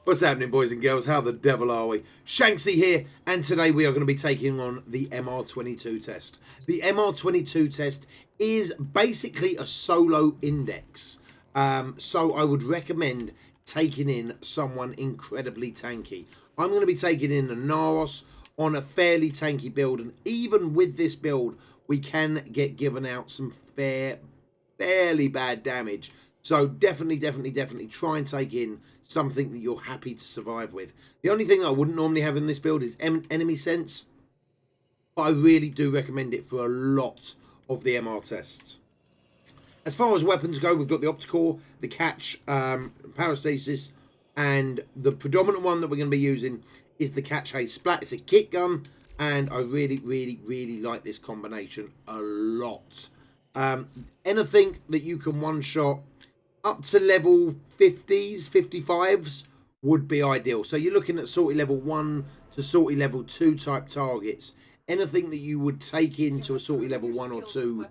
What's happening, boys and girls? How the devil are we? Shanksy here, and today we are going to be taking on the MR22 test. The MR22 test is basically a solo index. So I would recommend taking in someone incredibly tanky. I'm going to be taking in a Naros on a fairly tanky build, and even with this build, we can get given out some fairly bad damage. So definitely try and take in something that you're happy to survive with. The only thing I wouldn't normally have in this build is enemy sense, but I really do recommend it for a lot of the MR tests. As far as weapons go, we've got the Opticore, the Catch, Parastasis, and the predominant one that we're going to be using is the Catch Haze Splat. It's a kit gun, and I really like this combination a lot. Anything that you can one-shot up to level 50s, 55s would be ideal. So you're looking at sortie level 1 to sortie level 2 type targets. Anything that you would take into a sortie level 1 or 2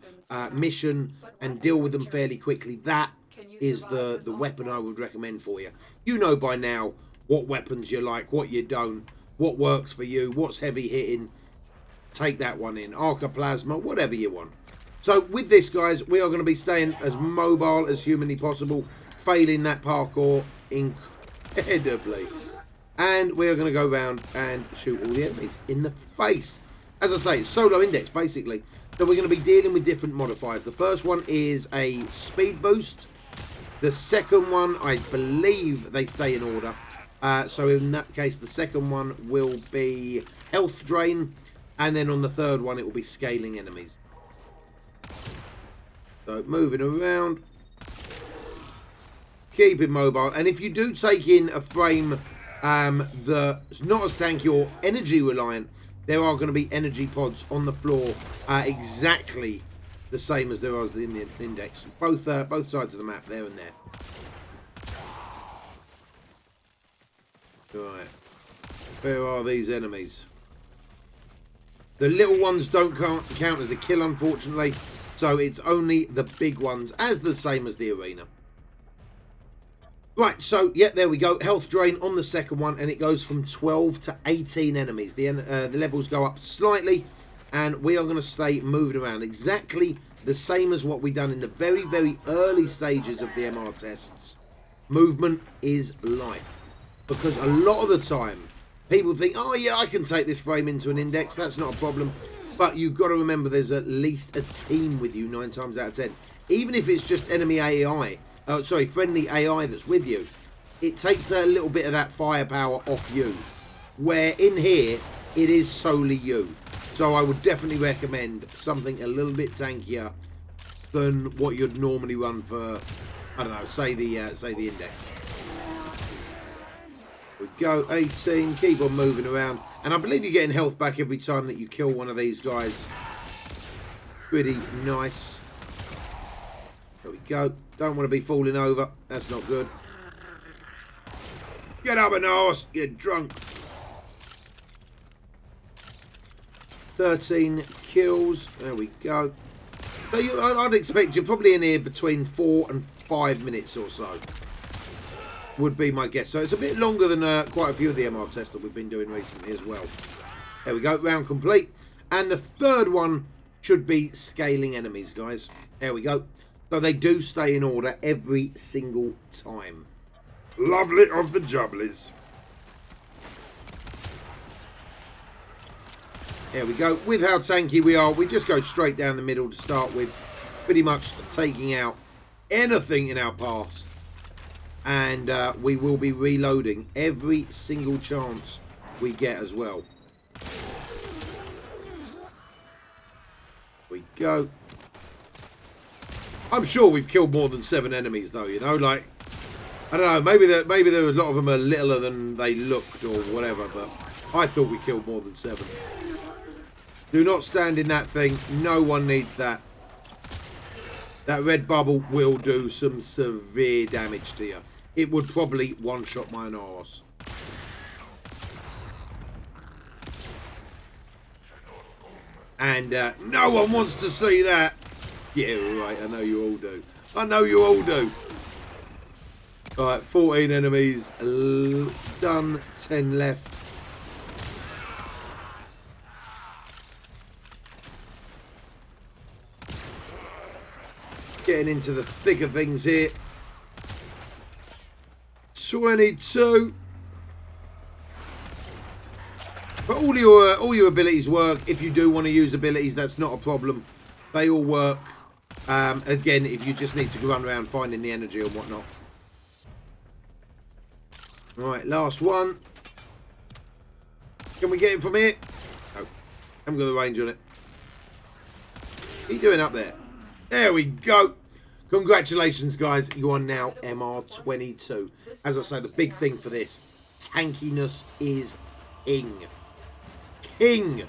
mission and deal with them fairly quickly, that is the weapon I would recommend for you. You know by now what weapons you like, what you don't, what works for you, what's heavy hitting. Take that one in. Arcoplasma, whatever you want. So with this, guys, we are going to be staying as mobile as humanly possible, failing that parkour incredibly. And we are going to go around and shoot all the enemies in the face. As I say, it's solo index, basically. So we're going to be dealing with different modifiers. The first one is a speed boost. The second one, I believe they stay in order. So in that case, the second one will be health drain. And then on the third one, it will be scaling enemies. So moving around, keep it mobile, and if you do take in a frame that's not as tanky or energy reliant, there are going to be energy pods on the floor, exactly the same as there was in the index. Both sides of the map, there and there. Right, where are these enemies? The little ones don't count as a kill, unfortunately. So it's only the big ones, as the same as the arena. Right, so, yeah, there we go. Health drain on the second one, and it goes from 12 to 18 enemies. The levels go up slightly, and we are going to stay moving around. Exactly the same as what we done in the very early stages of the MR tests. Movement is life. Because a lot of the time, people think, oh, yeah, I can take this frame into an index. That's not a problem. But you've got to remember there's at least a team with you 9 times out of 10. Even if it's just enemy AI, friendly AI that's with you, it takes a little bit of that firepower off you. Where in here, it is solely you. So I would definitely recommend something a little bit tankier than what you'd normally run for, I don't know, say the index. We go 18, keep on moving around. And I believe you're getting health back every time that you kill one of these guys. Pretty nice. There we go. Don't want to be falling over. That's not good. Get up an arse, you drunk. 13 kills. There we go. So I'd expect you're probably in here between 4 and 5 minutes or so. Would be my guess. So it's a bit longer than quite a few of the MR tests that we've been doing recently as well. There we go, round complete. And the third one should be scaling enemies, guys. There we go. So they do stay in order every single time. Lovely of the jubblies. There we go. With how tanky we are, we just go straight down the middle to start with. Pretty much taking out anything in our path. And we will be reloading every single chance we get as well. We go. I'm sure we've killed more than 7 enemies, though. You know, like I don't know. Maybe there was a lot of them are littler than they looked or whatever. But I thought we killed more than 7. Do not stand in that thing. No one needs that. That red bubble will do some severe damage to you. It would probably one-shot my Naros. And no one wants to see that. Yeah, right. I know you all do. I know you all do. All right, 14 enemies done, 10 left. Getting into the thick of things here. 22. But all your abilities work. If you do want to use abilities, that's not a problem. They all work. Again, if you just need to run around finding the energy or whatnot. Right, last one. Can we get it from here? No. Haven't got the range on it. What are you doing up there? There we go. Congratulations, guys. You are now MR22. As I say, the big thing for this, tankiness is king. King.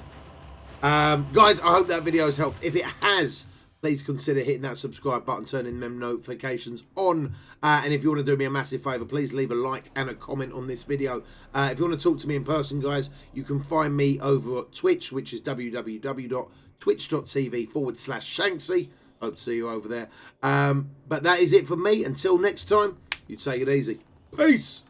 Guys, I hope that video has helped. If it has, please consider hitting that subscribe button, turning them notifications on. And if you want to do me a massive favour, please leave a like and a comment on this video. If you want to talk to me in person, guys, you can find me over at Twitch, which is www.twitch.tv/Shanksy. Hope to see you over there. But that is it from me. Until next time, you take it easy. Peace.